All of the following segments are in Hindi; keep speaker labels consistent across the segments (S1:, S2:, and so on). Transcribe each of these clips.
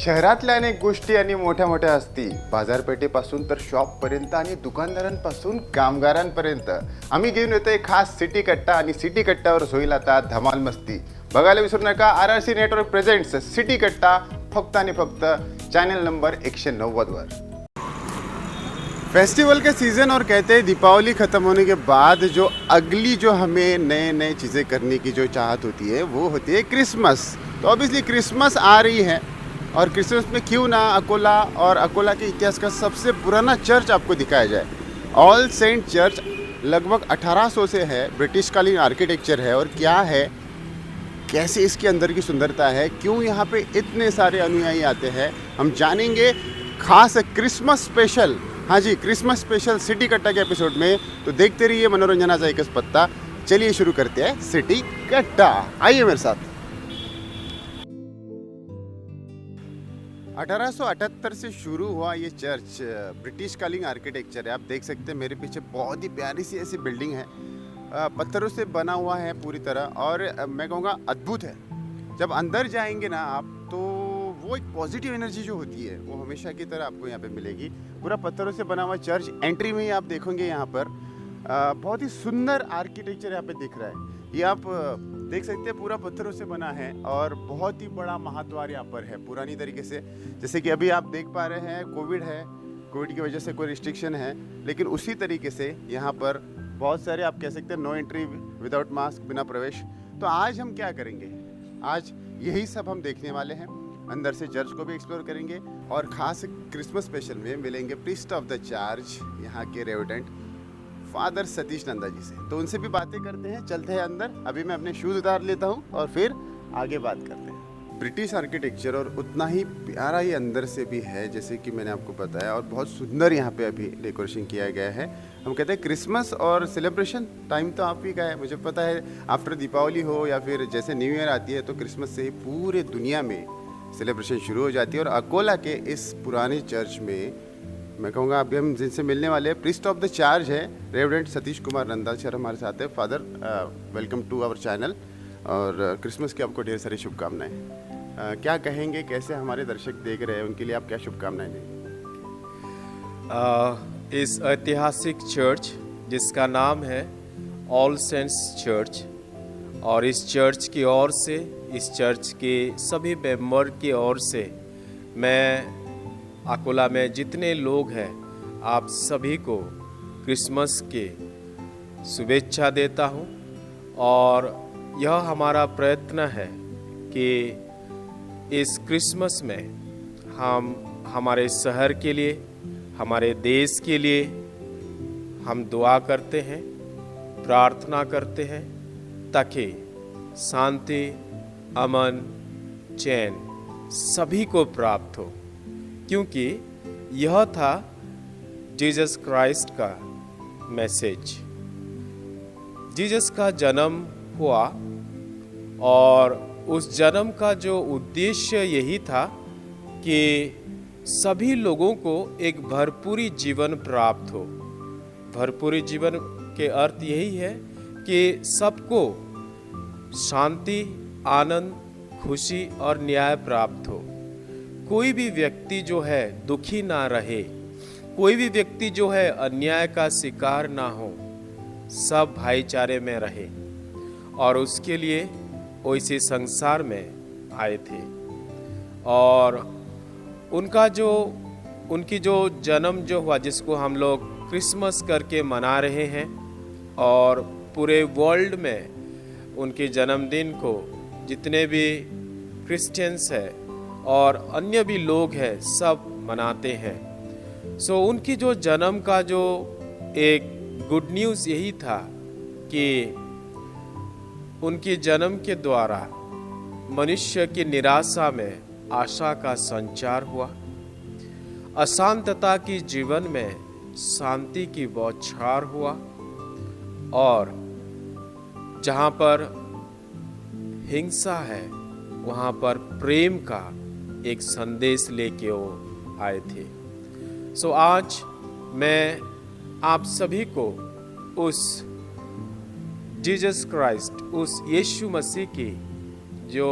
S1: शहरातल्या अनेक गोष्टी आणि मोठ्या मोठ्या असती, बाजारपेठेपासून तर शॉपपर्यंत आणि दुकानदारांपासून कामगारांपर्यंत आम्ही घेऊन येतोय खास सिटी कट्टा. आणि सिटी कट्ट्यावर होईल आता धमाल मस्ती. बघायला विसरू नका RRC नेटवर्क प्रेझेंट्स सिटी कट्टा, फक्त आणि फक्त चैनल नंबर 190 वर. फेस्टिवल के सीज़न और कहते हैं दीपावली ख़त्म होने के बाद जो अगली जो हमें नए नए चीज़ें करने की जो चाहत होती है वो होती है क्रिसमस. तो ऑब्वियसली क्रिसमस आ रही है और क्रिसमस में क्यों ना अकोला और अकोला के इतिहास का सबसे पुराना चर्च आपको दिखाया जाए. ऑल सेंट चर्च लगभग 1800 से है, ब्रिटिश कालीन आर्किटेक्चर है. और क्या है, कैसे इसके अंदर की सुंदरता है, क्यों यहाँ पे इतने सारे अनुयायी आते हैं, हम जानेंगे खास क्रिसमस स्पेशल. हाँ जी, क्रिसमस स्पेशल सिटी कट्टा के एपिसोड में. तो देखते रहिए मनोरंजनाचा एकच पत्ता. चलिए शुरू करते हैं सिटी कट्टा. आइए मेरे साथ. 1878 से शुरू हुआ ये चर्च ब्रिटिश कालीन आर्किटेक्चर है. आप देख सकते हैं मेरे पीछे बहुत ही प्यारी सी ऐसी बिल्डिंग है, पत्थरों से बना हुआ है पूरी तरह. और मैं कहूँगा अद्भुत है. जब अंदर जाएंगे ना आप, तो वो एक पॉजिटिव एनर्जी जो होती है वो हमेशा की तरह आपको यहाँ पे मिलेगी. पूरा पत्थरों से बना हुआ चर्च, एंट्री में ही आप देखोगे यहाँ पर बहुत ही सुंदर आर्किटेक्चर यहाँ पे दिख रहा है. ये आप देख सकते हैं पूरा पत्थरों से बना है और बहुत ही बड़ा महाद्वार यहाँ पर है पुरानी तरीके से. जैसे कि अभी आप देख पा रहे हैं, कोविड है, कोविड की वजह से कोई रिस्ट्रिक्शन है, लेकिन उसी तरीके से यहाँ पर बहुत सारे आप कह सकते हैं नो एंट्री विदाउट मास्क, बिना प्रवेश. तो आज हम क्या करेंगे, आज यही सब हम देखने वाले हैं. अंदर से चर्च को भी एक्सप्लोर करेंगे और ख़ास क्रिसमस स्पेशल में मिलेंगे प्रीस्ट ऑफ द चर्च, यहाँ के रेवडेंट फादर सतीश नंदा जी से. तो उनसे भी बातें करते हैं. चलते हैं अंदर. अभी मैं अपने शूज़ उतार लेता हूँ और फिर आगे बात करते हैं. ब्रिटिश आर्किटेक्चर और उतना ही प्यारा ही अंदर से भी है, जैसे कि मैंने आपको बताया. और बहुत सुंदर यहाँ पे अभी डेकोरेशन किया गया है. हम कहते हैं क्रिसमस और सेलिब्रेशन टाइम तो आप ही का है. मुझे पता है आफ्टर दीपावली हो या फिर जैसे न्यू ईयर आती है तो क्रिसमस से ही पूरे दुनिया में सेलिब्रेशन शुरू हो जाती है. और अकोला के इस पुराने चर्च में मैं कहूँगा अभी हम जिनसे मिलने वाले हैं, प्रीस्ट ऑफ द चर्च है रेवरेंड सतीश कुमार नंदा सर हमारे साथ है. Father, welcome to our channel. और क्रिसमस की आपको ढेर सारी शुभकामनाएं. क्या कहेंगे, कैसे हमारे दर्शक देख रहे हैं, उनके लिए आप क्या शुभकामनाएं देंगे?
S2: इस ऐतिहासिक चर्च जिसका नाम है ऑल सेंट्स चर्च, और इस चर्च की ओर से, इस चर्च के सभी मेंबर की ओर से मैं अकोला में जितने लोग हैं आप सभी को क्रिसमस के शुभेच्छा देता हूं. और यह हमारा प्रयत्न है कि इस क्रिसमस में हम हमारे शहर के लिए, हमारे देश के लिए हम दुआ करते हैं, प्रार्थना करते हैं ताकि शांति, अमन, चैन सभी को प्राप्त हो. क्योंकि यह था जीसस क्राइस्ट का मैसेज. जीसस का जन्म हुआ और उस जन्म का जो उद्देश्य यही था कि सभी लोगों को एक भरपूरी जीवन प्राप्त हो. भरपूरी जीवन के अर्थ यही है कि सबको शांति, आनंद, खुशी और न्याय प्राप्त हो. कोई भी व्यक्ति जो है दुखी ना रहे, कोई भी व्यक्ति जो है अन्याय का शिकार ना हो, सब भाईचारे में रहे. और उसके लिए वो इसी संसार में आए थे. और उनकी जो जन्म जो हुआ, जिसको हम लोग क्रिसमस करके मना रहे हैं, और पूरे वर्ल्ड में उनके जन्मदिन को जितने भी क्रिश्चियंस हैं और अन्य भी लोग हैं सब मनाते हैं. सो उनकी जो जन्म का जो एक गुड न्यूज़ यही था कि उनके जन्म के द्वारा मनुष्य की निराशा में आशा का संचार हुआ. अशांतता की जीवन में शांति की बौछार हुआ. और जहाँ पर हिंसा है वहाँ पर प्रेम का एक संदेश लेके वो आए थे. सो आज मैं आप सभी को उस जीसस क्राइस्ट, उस यीशु मसीह की जो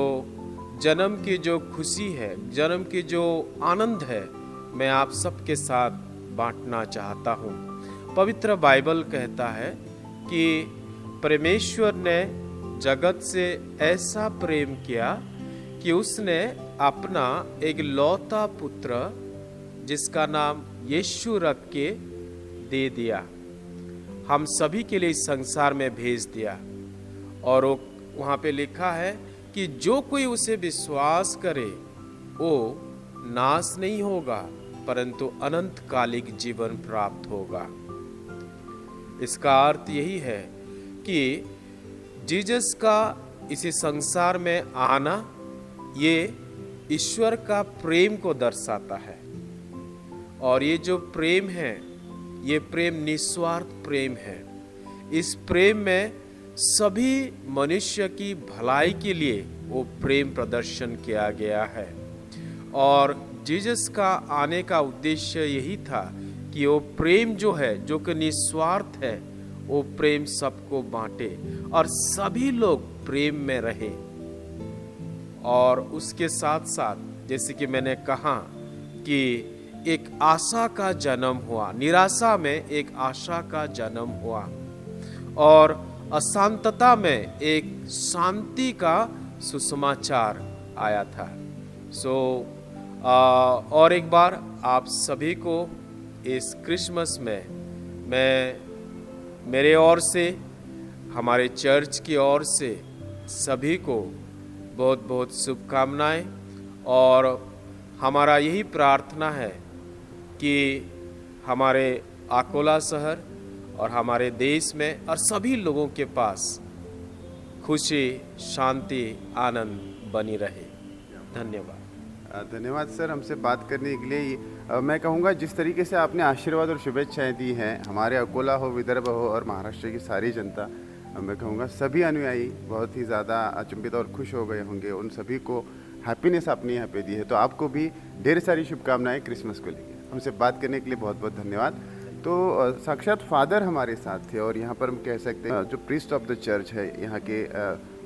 S2: जन्म की जो खुशी है, जन्म की जो आनंद है, मैं आप सबके साथ बांटना चाहता हूँ। पवित्र बाइबल कहता है कि परमेश्वर ने जगत से ऐसा प्रेम किया कि उसने अपना एक लौता पुत्र जिसका नाम यीशु रख के दे दिया, हम सभी के लिए इस संसार में भेज दिया। और वहाँ पे लिखा है कि जो कोई उसे विश्वास करे वो नाश नहीं होगा परंतु अनंतकालिक जीवन प्राप्त होगा। इसका अर्थ यही है कि जीसस का इसी संसार में आना ये ईश्वर का प्रेम को दर्शाता है। और ये जो प्रेम है, ये प्रेम निस्वार्थ प्रेम है। इस प्रेम में सभी मनुष्य की भलाई के लिए वो प्रेम प्रदर्शन किया गया है। और जीसस का आने का उद्देश्य यही था कि वो प्रेम जो है, जो कि निस्वार्थ है, वो प्रेम सबको बांटे और सभी लोग प्रेम में रहे। और उसके साथ साथ जैसे कि मैंने कहा कि एक आशा का जन्म हुआ, निराशा में एक आशा का जन्म हुआ और अशांतता में एक शांति का सुसमाचार आया था। और एक बार आप सभी को इस क्रिसमस में मैं मेरे ओर से, हमारे चर्च की ओर से सभी को बहुत बहुत शुभकामनाएं। और हमारा यही प्रार्थना है कि हमारे अकोला शहर और हमारे देश में और सभी लोगों के पास खुशी, शांति, आनंद बनी रहे। धन्यवाद।
S1: धन्यवाद सर, हमसे बात करने के लिए। मैं कहूँगा जिस तरीके से आपने आशीर्वाद और शुभेच्छाएं दी हैं हमारे अकोला हो, विदर्भ हो और महाराष्ट्र की सारी जनता, मैं कहूँगा सभी अनुयायी बहुत ही ज़्यादा अचंभित और खुश हो गए होंगे। उन सभी को हैप्पीनेस आपने यहाँ पे दी है, तो आपको भी ढेर सारी शुभकामनाएं क्रिसमस को लेकर। हमसे बात करने के लिए बहुत बहुत धन्यवाद। तो साक्षात फादर हमारे साथ थे और यहाँ पर हम कह सकते हैं जो प्रीस्ट ऑफ द चर्च है यहाँ के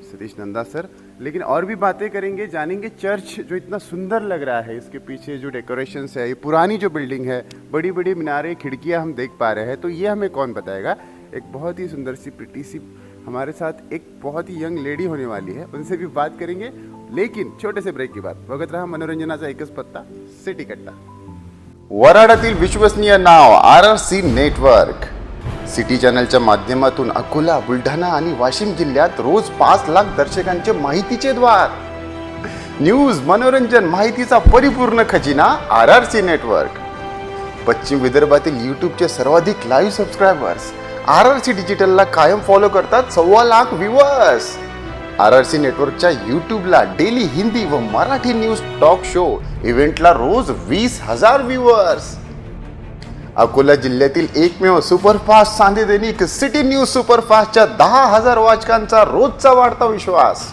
S1: सतीश नंदा सर। लेकिन और भी बातें करेंगे, जानेंगे चर्च जो इतना सुंदर लग रहा है, इसके पीछे जो डेकोरेशंस है, ये पुरानी जो बिल्डिंग है, बड़ी बड़ी मीनारें, खिड़कियाँ हम देख पा रहे हैं, तो ये हमें कौन बताएगा। एक बहुत ही सुंदर सी प्रिटी सी हमारे साथ एक बहुत ही यंग लेडी होने वाली है, उनसे भी बात करेंगे। लेकिन छोटे से ब्रेक के बाद बघत रहा मनोरंजनाचा एकच पत्ता, सिटी कट्टा। वऱ्हाडातील विश्वसनीय नाव RRC नेटवर्क। सिटी चॅनलच्या माध्यमातून अकोला, बुलढाणा आणि वाशिम जिल्ह्यात रोज 5 लाख दर्शकांचे माहितीचे द्वार। न्यूज, मनोरंजन, माहितीचा परिपूर्ण खजिना RRC नेटवर्क। पश्चिम विदर्भातील यूट्यूबचे सर्वाधिक लाईव्ह सबस्क्रायबर्स RRC डिजिटलला कायम फॉलो करतात 1.25 लाख व्ह्यूअर्स। RRC नेटवर्कच्या यूट्यूबला डेली हिंदी व मराठी न्यूज, टॉक शो, इव्हेंटला रोज 20,000 व्ह्यूअर्स। अकोला जिल्ह्यातील एकमेव सुपरफास्ट सांधे दैनिक सिटी न्यूज सुपरफास्टच्या 10,000 वाचकांचा रोजचा वाढता विश्वास।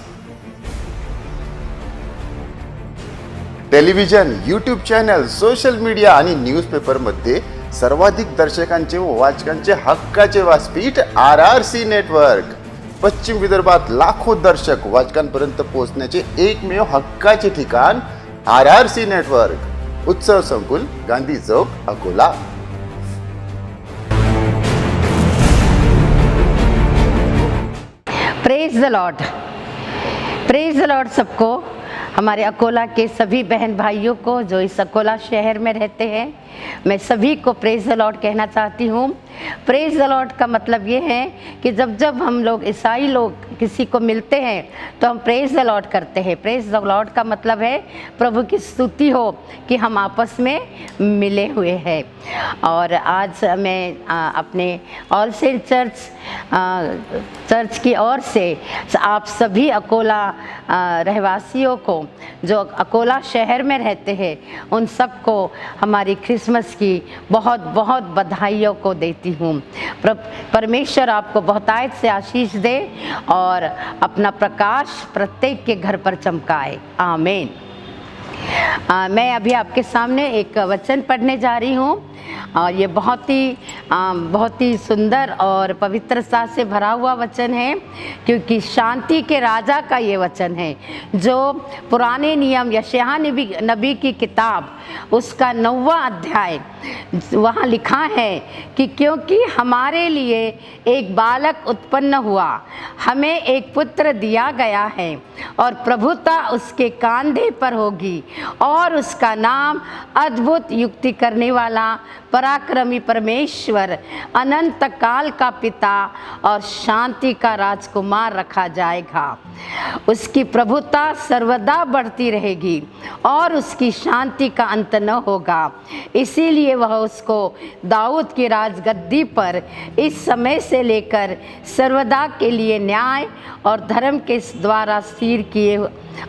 S1: Television, YouTube channel, social media आणि न्यूजपेपर मध्ये सर्वाधिक दर्शकांचे व वाचकांचे हक्काचे व्यासपीठ RRC नेटवर्क। पश्चिम विदर्भात लाखो दर्शक वाचकांपर्यंत पोहोचण्याचे एकमेव हक्काचे ठिकाण RRC network. Utsav Sankul, Gandhi Chowk, Akola.
S3: Praise the lord, praise the lord सबको। हमारे अकोला के सभी बहन भाइयों को जो इस अकोला शहर में रहते हैं, मैं सभी को प्रेज द लॉर्ड कहना चाहती हूँ। प्रेज द लॉर्ड का मतलब ये है कि जब जब हम लोग ईसाई लोग किसी को मिलते हैं तो हम प्रेज द लॉर्ड करते हैं। प्रेज द लॉर्ड का मतलब है प्रभु की स्तुति हो कि हम आपस में मिले हुए हैं। और आज मैं अपने ऑल सेंट चर्च की ओर से आप सभी अकोला रहवासियों को जो अकोला शहर में रहते हैं उन सबको हमारी क्रिसमस की बहुत बहुत बधाइयों को देती हूँ। परमेश्वर आपको बहुतायत से आशीष दे और अपना प्रकाश प्रत्येक के घर पर चमकाए। आमीन। मैं अभी आपके सामने एक वचन पढ़ने जा रही हूँ और ये बहुत ही सुंदर और पवित्रता से भरा हुआ वचन है, क्योंकि शांति के राजा का ये वचन है जो पुराने नियम यशायाह नबी की किताब उसका 9वां अध्याय, वहाँ लिखा है कि क्योंकि हमारे लिए एक बालक उत्पन्न हुआ, हमें एक पुत्र दिया गया है और प्रभुता उसके कांधे पर होगी और उसका नाम अद्भुत युक्ति करने वाला, पराक्रमी परमेश्वर, अनंत काल का पिता और शांति का राजकुमार रखा जाएगा। उसकी प्रभुता सर्वदा बढ़ती रहेगी और उसकी शांति का अंत न होगा। इसीलिए वह उसको दाऊद की राजगद्दी पर इस समय से लेकर सर्वदा के लिए न्याय और धर्म के द्वारा स्थिर किए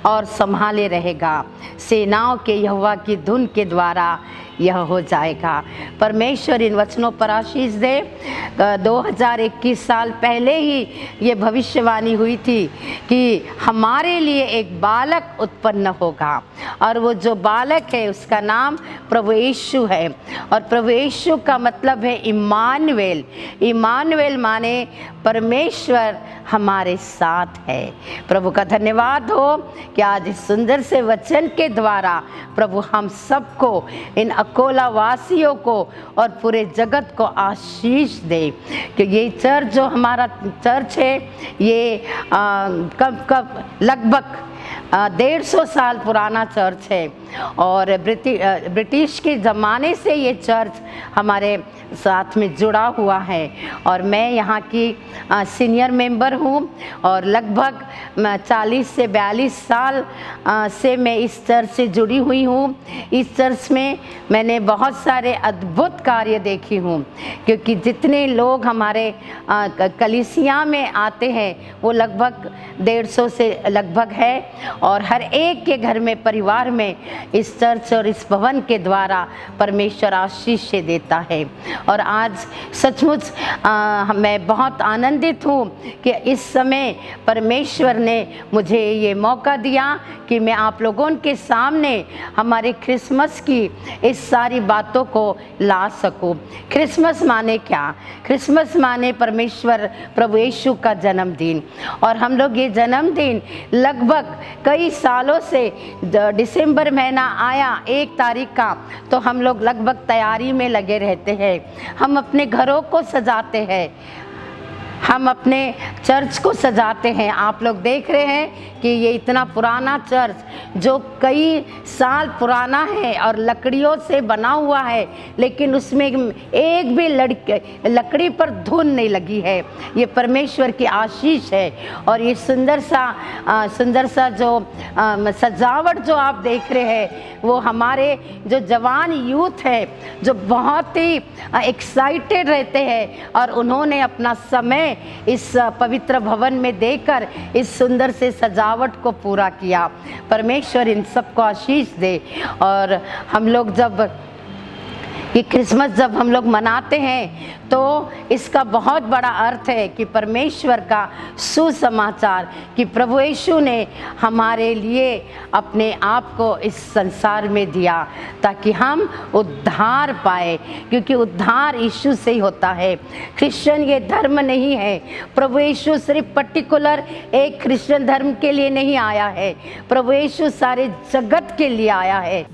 S3: और संभाले रहेगा। सेनाओं के यहोवा की धुन के द्वारा यह हो जाएगा। परमेश्वर इन वचनों पर आशीष दे। 2021 साल पहले ही ये भविष्यवाणी हुई थी कि हमारे लिए एक बालक उत्पन्न होगा और वो जो बालक है उसका नाम प्रभु यीशु है। और प्रभु यीशु का मतलब है इम्मानुएल। इम्मानुएल माने परमेश्वर हमारे साथ है। प्रभु का धन्यवाद हो कि आज इस सुंदर से वचन के द्वारा प्रभु हम सबको, इन अकोला वासियों को और पूरे जगत को आशीष दे कि ये चर्च जो हमारा चर्च है ये कब लगभग 150 साल पुराना चर्च है और ब्रिटिश के ज़माने से ये चर्च हमारे साथ में जुड़ा हुआ है। और मैं यहाँ की सीनियर मेंबर हूँ और लगभग 40 से 42 साल से मैं इस चर्च से जुड़ी हुई हूँ। इस चर्च में मैंने बहुत सारे अद्भुत कार्य देखी हूँ, क्योंकि जितने लोग हमारे कलीसिया में आते हैं वो लगभग 150 से लगभग है और हर एक के घर में, परिवार में इस चर्च और इस भवन के द्वारा परमेश्वर आशीष देता है। और आज सचमुच मैं बहुत आनंदित हूँ कि इस समय परमेश्वर ने मुझे ये मौका दिया कि मैं आप लोगों के सामने हमारे क्रिसमस की इस सारी बातों को ला सकूं। क्रिसमस माने क्या? क्रिसमस माने परमेश्वर प्रभु यीशु का जन्मदिन। और हम लोग ये जन्मदिन लगभग कई सालों से, दिसंबर महीना आया 1 तारीख का तो हम लोग लगभग तैयारी में लगे रहते हैं। हम अपने घरों को सजाते हैं, हम अपने चर्च को सजाते हैं। आप लोग देख रहे हैं कि ये इतना पुराना चर्च जो कई साल पुराना है और लकड़ियों से बना हुआ है, लेकिन उसमें एक भी लकड़ी पर धुन नहीं लगी है। ये परमेश्वर की आशीष है। और ये सुंदर सा जो सजावट जो आप देख रहे हैं वो हमारे जो जवान यूथ है जो बहुत ही एक्साइटेड रहते हैं और उन्होंने अपना समय इस पवित्र भवन में देकर इस सुंदर से सजावट को पूरा किया। परमेश्वर इन सबको आशीष दे। और हम लोग जब ये क्रिसमस जब हम लोग मनाते हैं तो इसका बहुत बड़ा अर्थ है कि परमेश्वर का सुसमाचार कि प्रभु यीशु ने हमारे लिए अपने आप को इस संसार में दिया ताकि हम उद्धार पाए, क्योंकि उद्धार यीशु से ही होता है। क्रिश्चियन ये धर्म नहीं है। प्रभु यीशु सिर्फ पर्टिकुलर एक क्रिश्चियन धर्म के लिए नहीं आया है, प्रभु यीशु सारे जगत के लिए आया है।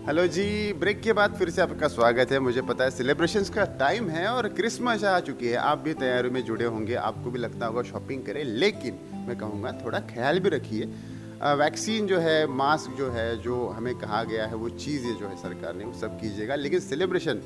S1: हेलो जी, ब्रेक के बाद फिर से आपका स्वागत है। मुझे पता है सेलिब्रेशंस का टाइम है और क्रिसमस आ चुकी है। आप भी तैयारी में जुड़े होंगे, आपको भी लगता होगा शॉपिंग करें, लेकिन मैं कहूँगा थोड़ा ख्याल भी रखिए। वैक्सीन जो है, मास्क जो है, जो हमें कहा गया है वो चीज़ें जो है सरकार ने वो सब कीजिएगा, लेकिन सेलिब्रेशन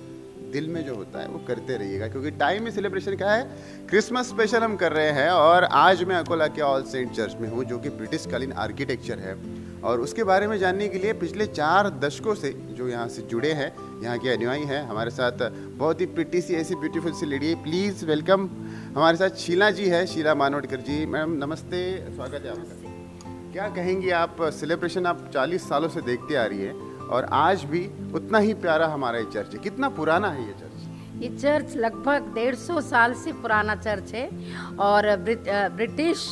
S1: दिल में जो होता है वो करते रहिएगा, क्योंकि टाइम में सेलिब्रेशन का है। क्रिसमस स्पेशल हम कर रहे हैं और आज मैं अकोला के ऑल सेंट चर्च में हूँ जो कि ब्रिटिश कालीन आर्किटेक्चर है और उसके बारे में जानने के लिए पिछले 4 दशकों से जो यहाँ से जुड़े हैं, यहाँ के अनुयायी हैं। हमारे साथ बहुत ही प्रिटी सी ऐसी ब्यूटीफुल सी लेडी है। प्लीज़ वेलकम हमारे साथ शीला जी है, शीला मानवटकर जी। मैडम नमस्ते, स्वागत है आपका। क्या कहेंगी आप? सेलिब्रेशन आप 40 सालों से देखते आ रही है और आज भी उतना ही प्यारा हमारा ये चर्च है। कितना पुराना है ये चर्च?
S3: ये चर्च लगभग 150 साल से पुराना चर्च है और ब्रिटिश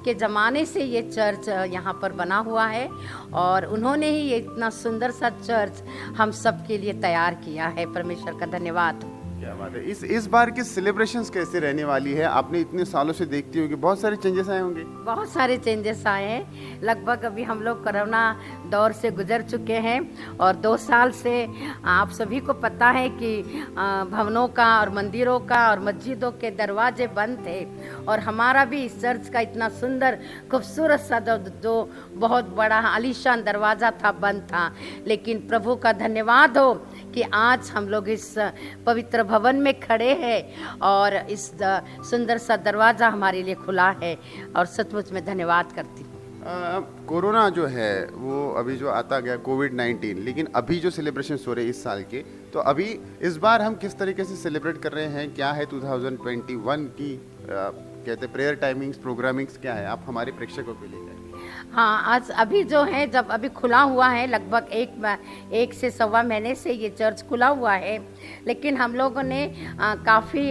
S3: के ज़माने से ये चर्च यहाँ पर बना हुआ है और उन्होंने ही ये इतना सुंदर सा चर्च हम सब के लिए तैयार किया है। परमेश्वर का धन्यवाद।
S1: क्या बात है। इस बार की सेलिब्रेशंस कैसे रहने वाली है? आपने इतने सालों से देखती होगी, बहुत सारे चेंजेस आए होंगे।
S3: बहुत सारे चेंजेस आए हैं। लगभग अभी हम लोग कोरोना दौर से गुजर चुके हैं और 2 साल से आप सभी को पता है कि भवनों का और मंदिरों का और मस्जिदों के दरवाजे बंद थे और हमारा भी इस चर्च का इतना सुंदर खूबसूरत सा जो बहुत बड़ा आलीशान दरवाज़ा था बंद था, लेकिन प्रभु का धन्यवाद हो कि आज हम लोग इस पवित्र भवन में खड़े हैं और इस सुंदर सा दरवाज़ा हमारे लिए खुला है और सचमुच में धन्यवाद करती हूँ।
S1: कोरोना जो है वो अभी जो आता गया कोविड-19, लेकिन अभी जो सेलिब्रेशन हो रहे हैं इस साल के, तो अभी इस बार हम किस तरीके से सेलिब्रेट कर रहे हैं? क्या है 2021 की कहते प्रेयर टाइमिंग्स, प्रोग्रामिंग्स क्या है? आप हमारे प्रेक्षकों के लिए
S3: हाँ, आज अभी जो है जब अभी खुला हुआ है लगभग 1 से 1.25 महीने से ये चर्च खुला हुआ है, लेकिन हम लोगों ने काफ़ी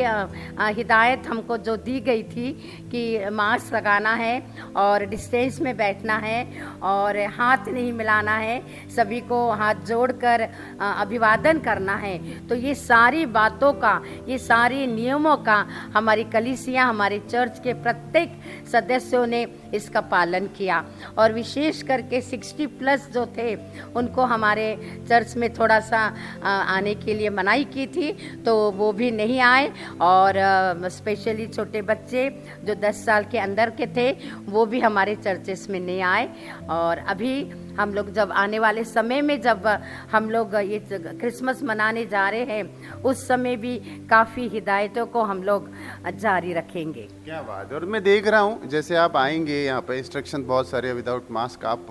S3: हिदायत हमको जो दी गई थी कि मास्क लगाना है और डिस्टेंस में बैठना है और हाथ नहीं मिलाना है, सभी को हाथ जोड़कर अभिवादन करना है। तो ये सारी बातों का, ये सारी नियमों का हमारी कलीसिया, हमारे चर्च के प्रत्येक सदस्यों ने इसका पालन किया और विशेष करके 60+ जो थे उनको हमारे चर्च में थोड़ा सा आने के लिए मनाही की थी, तो वो भी नहीं आए और स्पेशली छोटे बच्चे जो 10 साल के अंदर के थे वो भी हमारे चर्चेस में नहीं आए। और अभी हम लोग जब आने वाले समय में जब हम लोग ये क्रिसमस मनाने जा रहे हैं उस समय भी काफ़ी हिदायतों को हम लोग जारी रखेंगे।
S1: क्या बात है। और मैं देख रहा हूँ जैसे आप आएंगे यहाँ पे इंस्ट्रक्शन बहुत सारे, विदाउट मास्क आप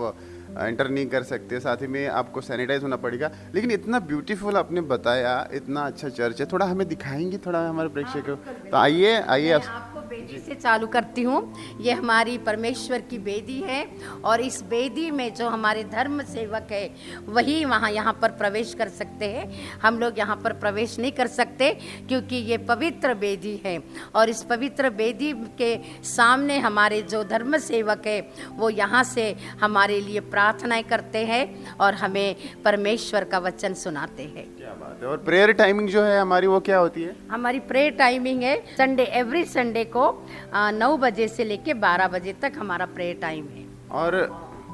S1: एंटर नहीं कर सकते, साथ ही में आपको सैनिटाइज होना पड़ेगा, लेकिन इतना ब्यूटीफुल आपने बताया, इतना अच्छा चर्च है, थोड़ा हमें दिखाएंगे थोड़ा हमारे प्रेक्षकों। तो आइए आपको
S3: बेदी से चालू करती हूँ। ये हमारी परमेश्वर की बेदी है और इस बेदी में जो हमारे धर्म सेवक है वही वहाँ यहाँ पर प्रवेश कर सकते हैं। हम लोग यहाँ पर प्रवेश नहीं कर सकते क्योंकि ये पवित्र बेदी है और इस पवित्र बेदी के सामने हमारे जो धर्म सेवक है वो यहाँ से हमारे लिए प्रार्थनाएं करते हैं और हमें परमेश्वर का वचन सुनाते हैं।
S1: क्या बात है। और प्रेयर टाइमिंग जो है हमारी वो क्या होती है?
S3: हमारी प्रेयर टाइमिंग है संडे, एवरी संडे को 9 बजे से लेके 12 बजे तक हमारा प्रेयर टाइम है। और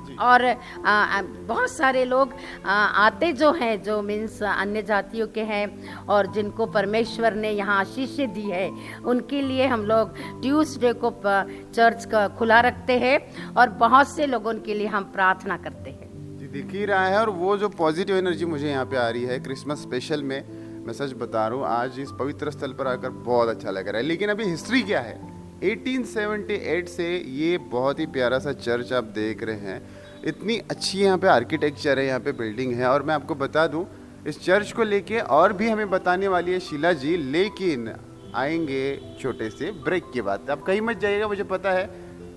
S3: बहुत सारे लोग आते जो हैं, जो मीन्स अन्य जातियों के हैं और जिनको परमेश्वर ने यहाँ आशीष दी है, उनके लिए हम लोग ट्यूसडे को चर्च का खुला रखते हैं और बहुत से लोगों के लिए हम प्रार्थना करते हैं।
S1: जी, दिख ही रहा है। और वो जो पॉजिटिव एनर्जी मुझे यहाँ पे आ रही है क्रिसमस स्पेशल में, मैं सच बता रहा हूँ आज इस पवित्र स्थल पर आकर बहुत अच्छा लग रहा है। लेकिन अभी हिस्ट्री क्या है? 1878 से ये बहुत ही प्यारा सा चर्च आप देख रहे हैं, इतनी अच्छी यहाँ पे आर्किटेक्चर है, यहाँ पे बिल्डिंग है। और मैं आपको बता दूँ इस चर्च को लेके और भी हमें बताने वाली है शीला जी, लेकिन आएंगे छोटे से ब्रेक के बाद। आप कहीं मत जाइएगा, मुझे पता है।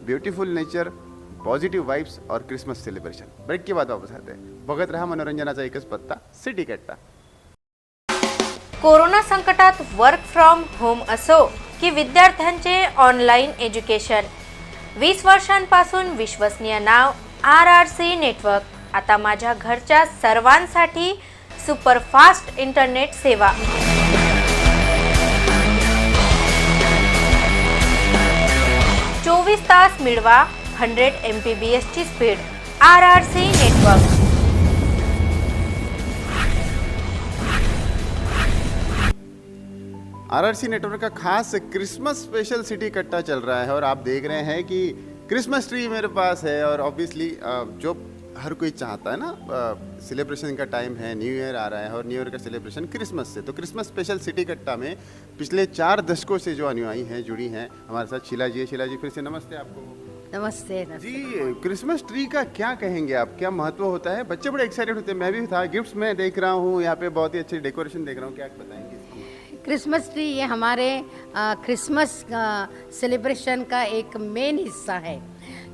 S1: ब्यूटीफुल नेचर, पॉझिटिव्ह वाइब्स और क्रिसमस सेलिब्रेशन। ब्रेक के बाद वापस आते हैं। बघत रहा मनोरंजनाचा एकच पत्ता, सिटी कट्टा।
S4: कोरोना संकटात वर्क फ्रॉम होम असो की विद्यार्थ्यांचे ऑनलाईन एज्युकेशन, 20 वर्षांपासून विश्वसनीय नाव RRC नेटवर्क, आता माझ्या घरच्या सर्वांसाठी सुपरफास्ट इंटरनेट सेवा। 24 तास मिळवा 100 MBPS ची speed. RRC network.
S1: RRC network का खास क्रिसमस स्पेशल सिटी कट्टा चल रहा है और आप देख रहे हैं कि क्रिसमस ट्री मेरे पास है। और ऑब्वियसली जो हर कोई चाहता है ना, सेलिब्रेशन का टाइम है, न्यू ईयर आ रहा है और न्यू ईयर का सेलिब्रेशन क्रिसमस से, तो क्रिसमस स्पेशल सिटी कट्टा में पिछले 4 दशकों से जो अनुयायी हैं, जुड़ी हैं हमारे साथ। शीला जी, शीला जी फिर से नमस्ते आपको।
S3: नमस्ते
S1: जी, क्रिसमस ट्री का क्या कहेंगे आप, क्या महत्व होता है? बच्चे बड़े एक्साइटेड होते हैं, मैं भी था। गिफ्ट्स मैं देख रहा हूँ यहाँ पे, बहुत ही अच्छी डेकोरेशन देख रहा हूँ, क्या बताएंगे?
S3: क्रिसमस ट्री ये हमारे क्रिसमस सेलिब्रेशन का एक मेन हिस्सा है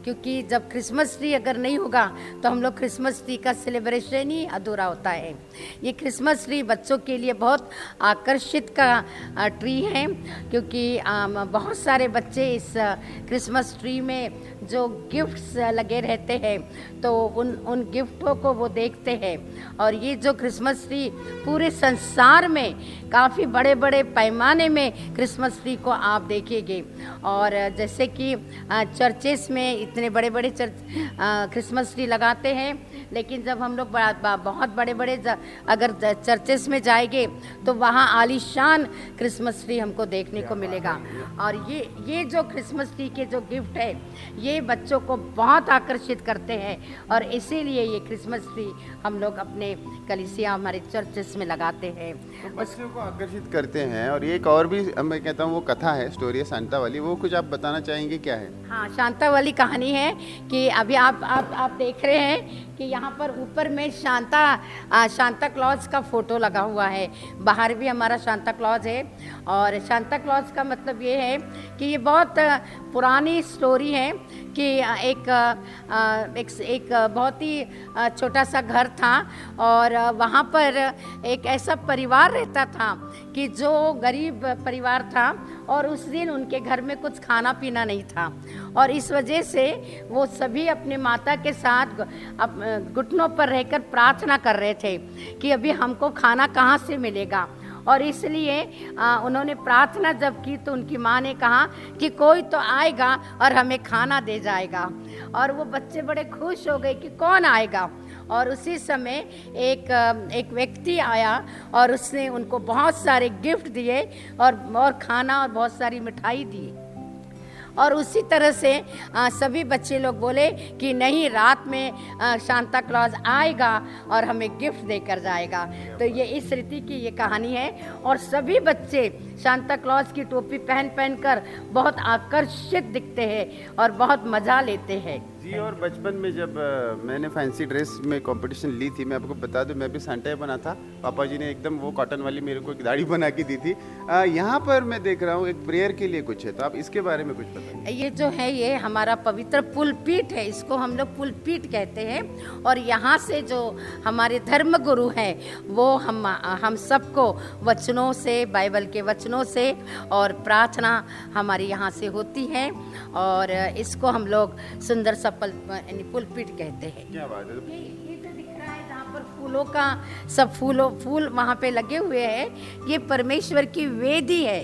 S3: क्योंकि जब क्रिसमस ट्री अगर नहीं होगा तो हम लोग क्रिसमस ट्री का सेलिब्रेशन ही अधूरा होता है। ये क्रिसमस ट्री बच्चों के लिए बहुत आकर्षित का ट्री है, क्योंकि बहुत सारे बच्चे इस क्रिसमस ट्री में जो गिफ्ट्स लगे रहते हैं तो उन गिफ्टों को वो देखते हैं। और ये जो क्रिसमस ट्री पूरे संसार में काफ़ी बड़े बड़े पैमाने में क्रिसमस ट्री को आप देखेंगे। और जैसे कि चर्चेस में इतने बड़े बड़े क्रिसमस ट्री लगाते हैं, लेकिन जब हम लोग बहुत बड़े बड़े अगर चर्चेस में जाएंगे तो वहाँ आलीशान क्रिसमस ट्री हमको देखने को मिलेगा। और ये जो क्रिसमस ट्री के जो गिफ्ट है ये बच्चों को बहुत आकर्षित करते हैं, और इसीलिए ये क्रिसमस ट्री हम लोग अपने कलीसिया हमारे चर्चेस में लगाते हैं।
S1: तो बच्चों को आकर्षित करते हैं। और एक और भी मैं कहता हूँ वो कथा है, स्टोरी है शांता वाली, वो कुछ आप बताना चाहेंगे क्या है?
S3: हाँ, शांता वाली कहानी है कि अभी आप देख रहे हैं कि यहाँ पर ऊपर में शांता क्लॉज का फोटो लगा हुआ है। बाहर भी हमारा शांता क्लॉज है। और शांता क्लॉज का मतलब ये है कि ये बहुत पुरानी स्टोरी है कि एक बहुत ही छोटा सा घर था, और वहाँ पर एक ऐसा परिवार रहता था कि जो गरीब परिवार था, और उस दिन उनके घर में कुछ खाना पीना नहीं था, और इस वजह से वो सभी अपने माता के साथ घुटनों पर रहकर प्रार्थना कर रहे थे कि अभी हमको खाना कहाँ से मिलेगा। और इसलिए उन्होंने प्रार्थना जब की तो उनकी माँ ने कहा कि कोई तो आएगा और हमें खाना दे जाएगा। और वो बच्चे बड़े खुश हो गए कि कौन आएगा। और उसी समय एक व्यक्ति आया और उसने उनको बहुत सारे गिफ्ट दिए और खाना और बहुत सारी मिठाई दी। और उसी तरह से सभी बच्चे लोग बोले कि नहीं, रात में शांता क्लॉज आएगा और हमें गिफ्ट देकर जाएगा। तो ये इस रीति की ये कहानी है। और सभी बच्चे शांता क्लॉज की टोपी पहन कर बहुत आकर्षित दिखते हैं और बहुत मज़ा लेते हैं
S1: जी। और बचपन में जब मैंने फैंसी ड्रेस में कंपटीशन ली थी, मैं आपको बता दूं, मैं भी सांता ही बना था। पापा जी ने एकदम वो कॉटन वाली मेरे को एक दाढ़ी बना के दी थी। यहाँ पर मैं देख रहा हूँ एक प्रेयर के लिए कुछ है, तो आप इसके बारे में कुछ बताइए।
S3: ये जो है ये हमारा पवित्र पुलपीठ है, इसको हम लोग पुलपीठ कहते हैं। और यहाँ से जो हमारे धर्म गुरु हैं वो हम सबको वचनों से, बाइबल के वचनों से और प्रार्थना हमारी यहाँ से होती है। और इसको हम लोग सुंदर सा पुलपीठ कहते हैं।
S1: क्या बात है।
S3: ये जो दिख रहा है जहाँ पर फूलों का सब फूल वहाँ पे लगे हुए हैं, ये परमेश्वर की वेदी है।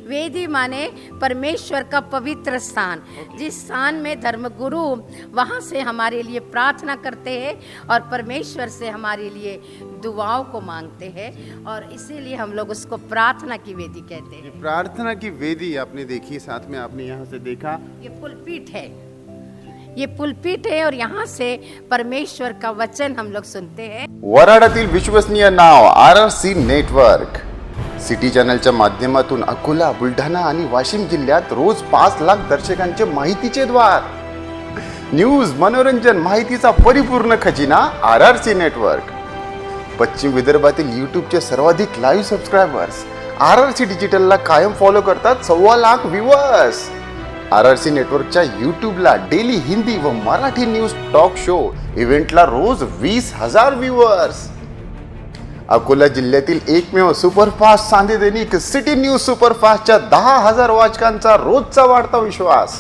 S3: वेदी माने परमेश्वर का पवित्र स्थान, जिस स्थान में धर्मगुरु वहाँ से हमारे लिए प्रार्थना करते हैं और परमेश्वर से हमारे लिए दुआओं को मांगते हैं, और इसीलिए हम लोग उसको प्रार्थना की वेदी कहते हैं।
S1: प्रार्थना की वेदी आपने देखी, साथ में आपने यहाँ से देखा
S3: ये पुलपीठ है, ये पुलपीठ है, और यहाँ से परमेश्वर का वचन हम लोग सुनते हैं।
S1: वऱ्हाडातील विश्वसनीय नाव RRC नेटवर्क सिटी चॅनलच्या माध्यमातून अकोला, बुलढाणा आणि वाशिम जिल्ह्यात रोज 5 लाख दर्शकांचे माहितीचे द्वार, न्यूज, मनोरंजन, माहितीचा परिपूर्ण खजिना RRC नेटवर्क। पश्चिम विदर्भातील यूट्यूबचे सर्वाधिक लाईव्ह सबस्क्रायबर्स RRC डिजिटलला कायम फॉलो करतात 1.25 लाख व्ह्यूअर्स। RRC नेटवर्कच्या यूट्यूबला डेली हिंदी व मराठी न्यूज, टॉक शो, इव्हेंटला रोज 20,000 व्ह्यूअर्स। अकोला जिल्ह्यातील एकमेव सुपरफास्ट सांधे दैनिक सिटी न्यूज सुपरफास्टच्या 10,000 वाचकांचा रोजचा वाढता विश्वास।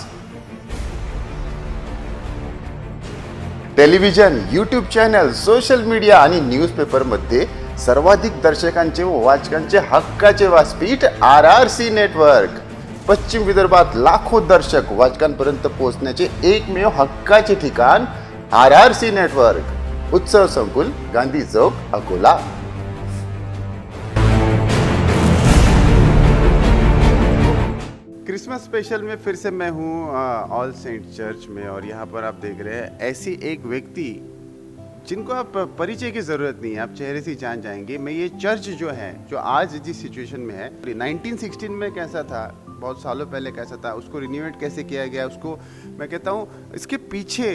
S1: Television, YouTube channel, social media आणि न्यूजपेपर मध्ये सर्वाधिक दर्शकांचे व वाचकांचे हक्काचे व्यासपीठ RRC नेटवर्क। पश्चिम विदर्भात लाखो दर्शक वाचकांपर्यंत पोहोचण्याचे एकमेव हक्काचे ठिकाण RRC network. Utsav Sankul, Gandhi Chowk, Akola. Christmas special में फिर से मैं हूँ ऑल सेंट चर्च में, और यहाँ पर आप देख रहे हैं ऐसी एक व्यक्ति जिनको आप परिचय की ज़रूरत नहीं है, आप चेहरे से जान जाएंगे। मैं ये चर्च जो है, जो आज जिस सिचुएशन में है, 1916 में कैसा था, बहुत सालों पहले कैसा था, उसको रिन्यूएट कैसे किया गया, उसको मैं कहता हूँ इसके पीछे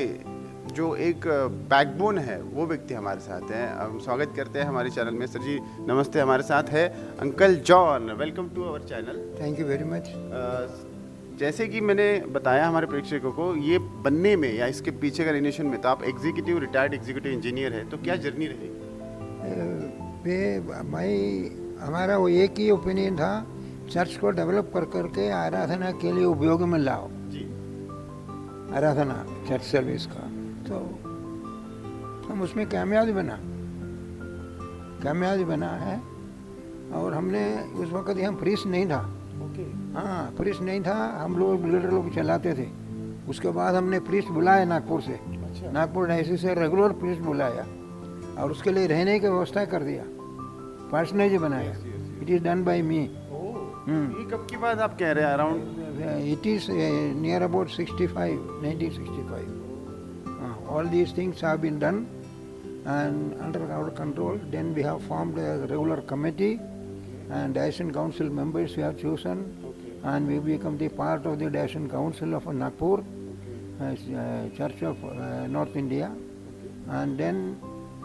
S1: जो एक बैकबोन है वो व्यक्ति हमारे साथ हैं। हम स्वागत करते हैं हमारे चैनल में। सर जी नमस्ते, हमारे साथ है uncle John. Welcome to our channel.
S5: Thank you very much.
S1: जैसे कि मैंने बताया हमारे प्रेक्षकों को, ये बनने में या इसके पीछे का रिलेशन में, तो आप एग्जीक्यूटिव रिटायर्ड एग्जीक्यूटिव इंजीनियर है, तो क्या जर्नी रही?
S5: भाई हमारा वो एक ही ओपिनियन था, चर्च को डेवलप कर करके आराधना के लिए उपयोग में लाओ,
S1: जी।
S5: आराधना चर्च सर्विस का। तो हम उसमें कामयाबी बना है। और हमने उस वक्त यहाँ प्रीस्ट नहीं था, हाँ प्रीस्ट नहीं था, हम लोग लीडर लोग चलाते थे। उसके बाद हमने प्रीस्ट बुलाया नागपुर से, नागपुर डायसिस से रेगुलर प्रीस्ट बुलाया और उसके लिए रहने की व्यवस्था कर दिया, पर्सनली बनाया। इट इज़ डन बाय मी।
S1: ये कब की बात आप कह रहे हैं? Around
S5: it is near about 1965. All these things have been done and under our control. Then we have formed a regular committee and Diocesan Council members we have chosen, and we become the part of the Diocesan Council of Nagpur, Church of North India. And then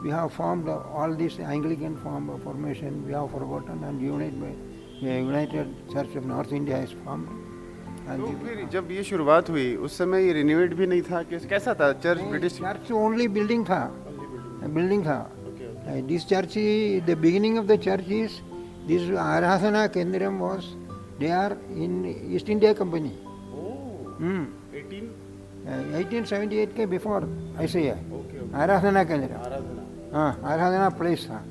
S5: we have formed all this Anglican formation we have forgotten, and United Church of North India is formed.
S1: तो फिर जब ये शुरुआत हुई उस समय ये रिनोवेट भी नहीं था, कैसा था church? British
S5: church only building था। This church, the beginning of the church is this Aradhana Kendram was there in East India Company. 1878 के बिफोर ऐसे है आराधना केंद्र। हाँ, आराधना प्लेस था।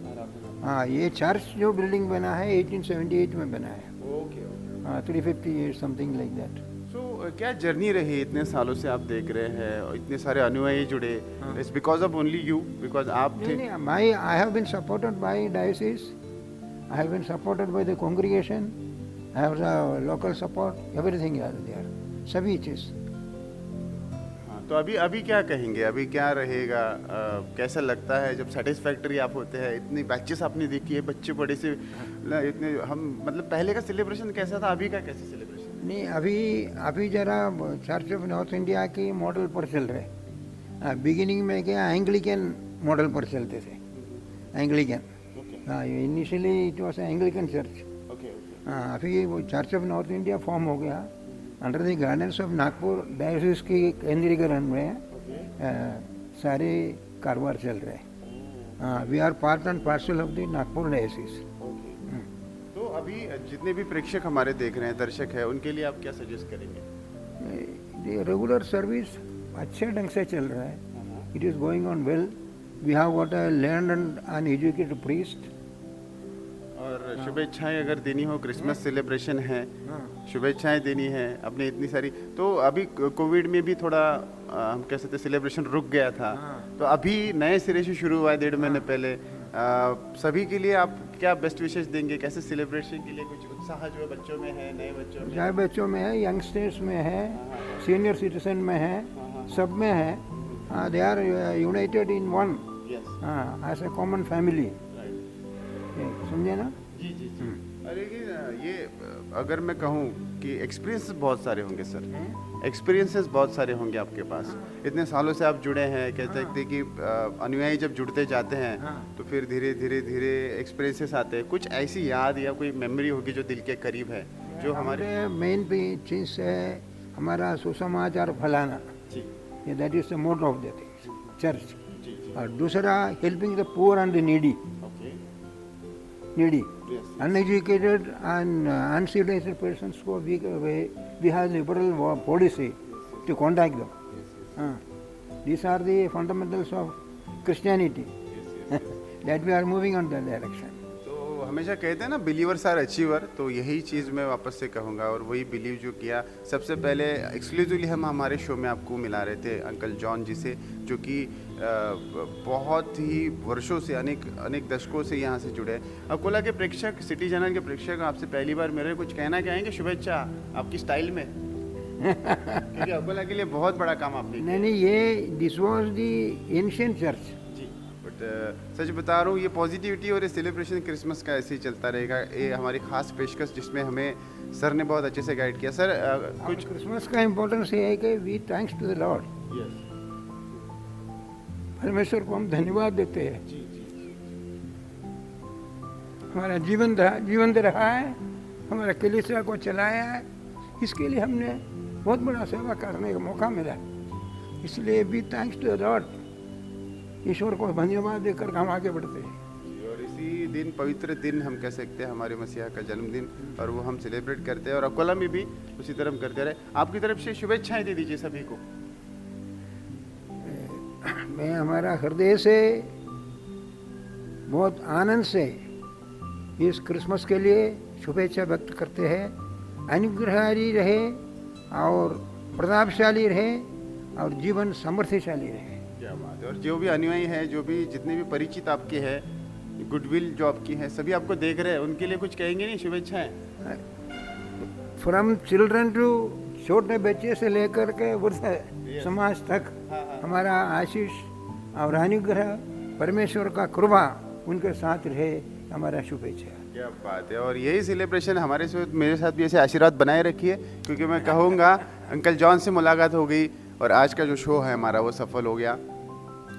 S5: हाँ, ये चर्च जो बिल्डिंग बना है 1878 में बना है। 350 years something like that.
S1: So क्या जर्नी रही इतने सालों से आप देख रहे हैं और इतने सारे अनुयायी जुड़े? It's because of only you, because आप थे?
S5: नहीं, I have been supported by diocese, I have been supported by the congregation, I have the local support, everything is there, सभी चीज़।
S1: तो अभी क्या कहेंगे? अभी क्या रहेगा? कैसा लगता है जब सेटिस्फैक्टरी आप होते हैं? इतनी बैचेस आपने देखी है, बच्चे बड़े से इतने, हम मतलब पहले का सेलिब्रेशन कैसा था, अभी का कैसा सेलिब्रेशन?
S5: नहीं, अभी जरा चर्च ऑफ नॉर्थ इंडिया की मॉडल पर चल रहे। बिगिनिंग में क्या एंग्लिकन मॉडल पर चलते थे, एंग्लिकन। हाँ, initially it was Anglican church. हाँ, अभी वो church of north India form हो गया under the guidance of Nagpur diocese की केंद्रीकरण में। सारे कारोबार चल रहे हैं। We are part and parcel of the Nagpur diocese.
S1: तो अभी जितने भी प्रेक्षक हमारे देख रहे हैं, दर्शक हैं, उनके लिए आप क्या सजेस्ट करेंगे?
S5: रेगुलर सर्विस अच्छे ढंग से चल रहा है। It is going on well. We have got a learned and educated priest.
S1: और शुभेच्छाएं अगर देनी हो, क्रिसमस सेलिब्रेशन है, शुभेच्छाएं देनी है अपने इतनी सारी। तो अभी कोविड में भी थोड़ा हम कह सकते सेलिब्रेशन रुक गया था, तो अभी नए सिरे से शुरू हुआ है 1.5 महीने पहले। सभी के लिए आप क्या बेस्ट विशेष देंगे? कैसे सेलिब्रेशन के लिए कुछ उत्साह जो है बच्चों में है, नए बच्चों में?
S5: नए बच्चों में है, यंगस्टर्स में है, सीनियर सिटीजन में है, सब में है। They are united in one as a common family. समझे ना?
S1: जी। अरे ये अगर मैं कहूँ कि एक्सपीरियंसेस बहुत सारे होंगे सर, एक्सपीरियंसेस बहुत सारे होंगे आपके पास। इतने सालों से आप जुड़े हैं, कहते हैं कि अनुयायी जब जुड़ते जाते हैं तो फिर धीरे धीरे एक्सपीरियंसेस आते हैं। कुछ ऐसी याद या कोई मेमोरी होगी जो दिल के करीब है, जो हमारे
S5: मेन चीज़ है हमारा सुसमाचार फैलाना। That is the mode of the church. और दूसरा helping the poor and the needy, uneducated and uncivilized persons who we have liberal policy to contact them. These are the fundamentals of Christianity that we are moving on that direction.
S1: तो हमेशा कहते हैं ना, बिलीवर्स आर अचीवर, तो यही चीज़ मैं वापस से कहूँगा। और वही बिलीव जो किया, सबसे पहले एक्सक्लूसिवली हम हमारे शो में आपको मिला रहे थे अंकल जॉन जी से, जो कि बहुत ही वर्षों से, अनेक दशकों से यहाँ से जुड़े। अकोला के प्रेक्षक, सिटी चैनल के प्रेक्षक आपसे पहली बार मेरे कुछ कहना चाहेंगे? शुभेच्छा आपकी स्टाइल में, क्योंकि अकोला के लिए बहुत बड़ा काम आपने किया।
S5: नहीं, ये this was the ancient church.
S1: But सच बता रहा हूँ, ये पॉजिटिविटी और ये सेलिब्रेशन क्रिसमस का ऐसे ही चलता रहेगा। ये हमारी खास पेशकश जिसमें हमें सर ने बहुत अच्छे से गाइड किया। सर कुछ
S5: क्रिसमस का इम्पोर्टेंस ये है कि we thanks to the lord, परमेश्वर को हम धन्यवाद देते हैं। हमारा जीवन दे रहा है, हमारा कलीसिया को चलाया है, इसके लिए हमने बहुत बड़ा सेवा करने का मौका मिला, इसलिए भी थैंक्स टू लॉर्ड, ईश्वर को धन्यवाद देकर हम आगे बढ़ते हैं।
S1: और इसी दिन, पवित्र दिन हम कह सकते हैं, हमारे मसीहा का जन्मदिन, और वो हम सेलिब्रेट करते हैं, और अकोला में भी उसी तरह हम करते रहे। आपकी तरफ से शुभेच्छाएं दे दीजिए सभी को।
S5: मैं हमारा हृदय से बहुत आनंद से इस क्रिसमस के लिए शुभेच्छा व्यक्त करते हैं। अनुग्रहकारी रहे और प्रतापशाली रहे और जीवन समृद्धिशाली रहे।
S1: क्या बात है। और जो भी अनुयायी हैं, जो भी जितने भी परिचित आपके हैं, गुडविल जो आपकी है, सभी आपको देख रहे हैं, उनके लिए कुछ कहेंगे नहीं? शुभेच्छाएं।
S5: फ्रॉम चिल्ड्रन टू, छोटे बच्चे से लेकर के वृद्ध समाज तक हमारा आशीष और अनुग्रह, परमेश्वर का कृपा उनके साथ रहे, हमारा शुभेच्छा।
S1: क्या बात है। और यही सेलिब्रेशन हमारे साथ, मेरे साथ भी ऐसे आशीर्वाद बनाए रखिए, क्योंकि मैं कहूँगा अंकल जॉन से मुलाकात हो गई और आज का जो शो है हमारा वो सफल हो गया।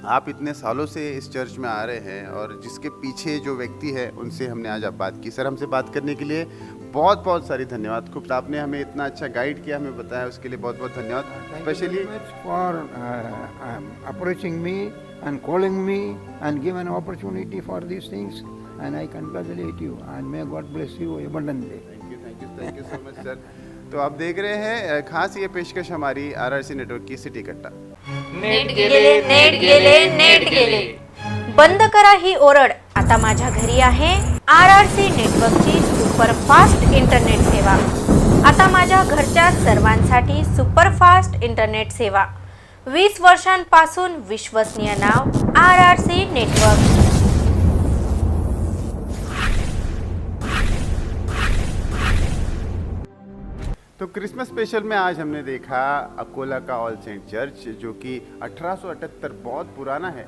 S1: आप इतने सालों से इस चर्च में आ रहे हैं और जिसके पीछे जो व्यक्ति है उनसे हमने आज आप बात की। सर, हमसे बात करने के लिए बहुत बहुत सारी धन्यवाद। खूब आपने हमें इतना अच्छा गाइड किया, हमें बताया, उसके लिए बहुत बहुत धन्यवाद। Specially
S5: for approaching me and calling me and give an opportunity for these things, and I congratulate you and may God bless you abundantly.
S1: Thank you so much sir. तो आप देख रहे हैं खास ये पेशकश हमारी आरआरसी नेटवर्क की सिटी कट्टा।
S4: नेट गेले बंद करा ही ओरड, आता माझ्या घरी आहे आरआरसी नेटवर्कची सुपरफास्ट इंटरनेट सेवा। आता माझ्या घरच्या सर्वांसाठी सुपरफास्ट इंटरनेट सेवा। 20 वर्षांपासून विश्वसनीय नाव आरआरसी नेटवर्क।
S1: तो क्रिसमस स्पेशल में आज हमने देखा अकोला का ऑल सेंट चर्च, जो कि 1878 बहुत पुराना है।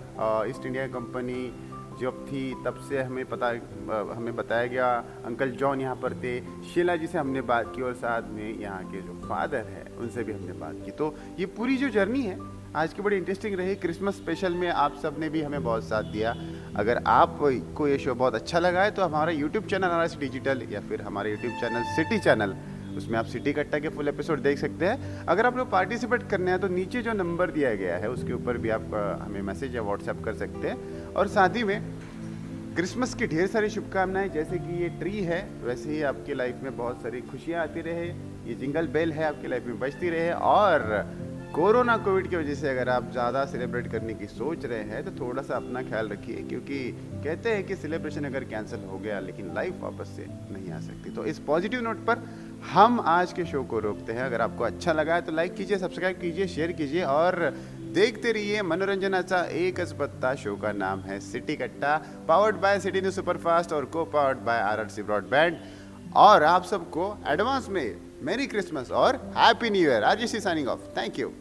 S1: ईस्ट इंडिया कंपनी जब थी तब से हमें बताया गया। अंकल जॉन यहाँ पर थे, शीला जी से हमने बात की और साथ में यहाँ के जो फादर हैं उनसे भी हमने बात की। तो ये पूरी जो जर्नी है आज की बड़ी इंटरेस्टिंग रही। क्रिसमस स्पेशल में आप सब ने भी हमें बहुत साथ दिया। अगर आपको ये शो बहुत अच्छा लगा है तो हमारा यूट्यूब चैनल आरआरसी डिजिटल या फिर हमारा यूट्यूब चैनल सिटी चैनल, उसमें आप सिटी कट्टा के फुल एपिसोड देख सकते हैं। अगर आप लोग पार्टिसिपेट करने हैं तो नीचे जो नंबर दिया गया है उसके ऊपर भी आप हमें मैसेज या व्हाट्सएप कर सकते हैं। और साथ ही में क्रिसमस की ढेर सारी शुभकामनाएं। जैसे कि ये ट्री है, वैसे ही आपकी लाइफ में बहुत सारी खुशियाँ आती रहे, ये जिंगल बेल है आपकी लाइफ में बजती रहे। और कोरोना कोविड की वजह से अगर आप ज़्यादा सेलिब्रेट करने की सोच रहे हैं तो थोड़ा सा अपना ख्याल रखिए, क्योंकि कहते हैं कि सेलिब्रेशन अगर कैंसिल हो गया लेकिन लाइफ वापस से नहीं आ सकती। तो इस पॉजिटिव नोट पर हम आज के शो को रोकते हैं। अगर आपको अच्छा लगा है तो लाइक कीजिए, सब्सक्राइब कीजिए, शेयर कीजिए और देखते रहिए मनोरंजनाचा एकच बत्ता। शो का नाम है सिटी कट्टा, powered by city news superfast और को पावर्ड बाय आरआरसी ब्रॉडबैंड। और आप सबको एडवांस में मेरी क्रिसमस और happy new year. RGC signing off. Thank you.